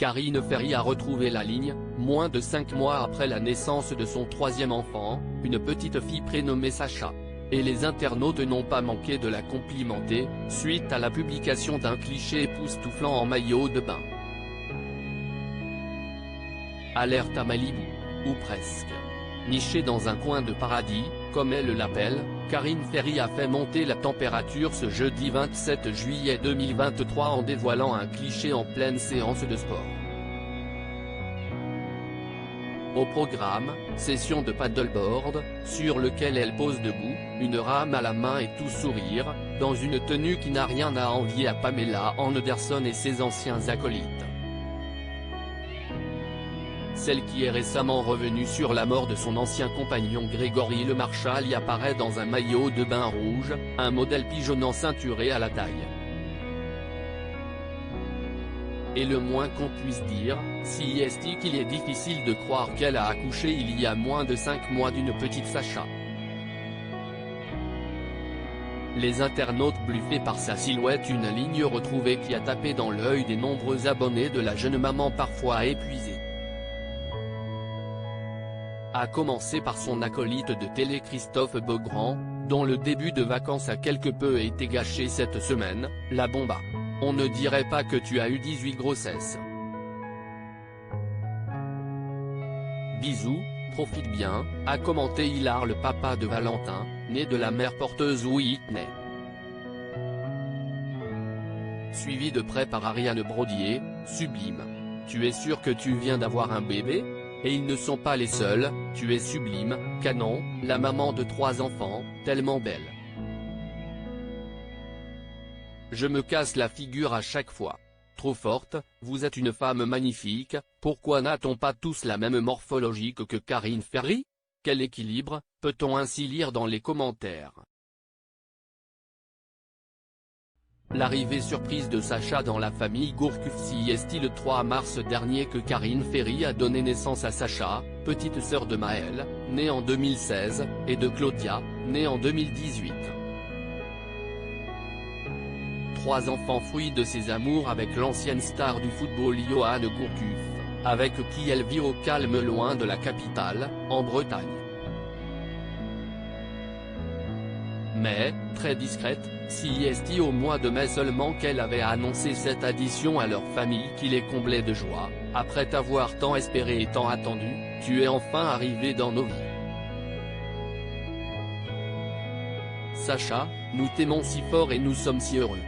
Karine Ferry a retrouvé la ligne, moins de 5 mois après la naissance de son troisième enfant, une petite fille prénommée Sacha. Et les internautes n'ont pas manqué de la complimenter, suite à la publication d'un cliché époustouflant en maillot de bain. Alerte à Malibu. Ou presque. Nichée dans un coin de paradis, comme elle l'appelle, Karine Ferry a fait monter la température ce jeudi 27 juillet 2023 en dévoilant un cliché en pleine séance de sport. Au programme, session de paddleboard, sur lequel elle pose debout, une rame à la main et tout sourire, dans une tenue qui n'a rien à envier à Pamela Anderson et ses anciens acolytes. Celle qui est récemment revenue sur la mort de son ancien compagnon Grégory Le Marchal y apparaît dans un maillot de bain rouge, un modèle pigeonnant ceinturé à la taille. Et le moins qu'on puisse dire, si est qu'il est difficile de croire qu'elle a accouché il y a moins de 5 mois d'une petite Sacha. Les internautes bluffés par sa silhouette, une ligne retrouvée qui a tapé dans l'œil des nombreux abonnés de la jeune maman parfois épuisée. À commencer par son acolyte de télé Christophe Beaugrand, dont le début de vacances a quelque peu été gâché cette semaine, la bomba. On ne dirait pas que tu as eu 18 grossesses. Bisous, profite bien, a commenté Hilar, le papa de Valentin, né de la mère porteuse Whitney. Suivi de près par Ariane Brodier, sublime. Tu es sûr que tu viens d'avoir un bébé ? Et ils ne sont pas les seuls, tu es sublime, canon, la maman de 3 enfants, tellement belle. Je me casse la figure à chaque fois. Trop forte, vous êtes une femme magnifique, pourquoi n'a-t-on pas tous la même morphologie que Karine Ferry ? Quel équilibre, peut-on ainsi lire dans les commentaires. L'arrivée surprise de Sacha dans la famille Gourcuff est le 3 mars dernier que Karine Ferry a donné naissance à Sacha, petite sœur de Maëlle, née en 2016, et de Claudia, née en 2018. 3 enfants fruits de ses amours avec l'ancienne star du football Johan Gourcuff, avec qui elle vit au calme loin de la capitale, en Bretagne. Mais, très discrète, si est au mois de mai seulement qu'elle avait annoncé cette addition à leur famille qui les comblait de joie, après t'avoir tant espéré et tant attendu, tu es enfin arrivé dans nos vies. Sacha, nous t'aimons si fort et nous sommes si heureux.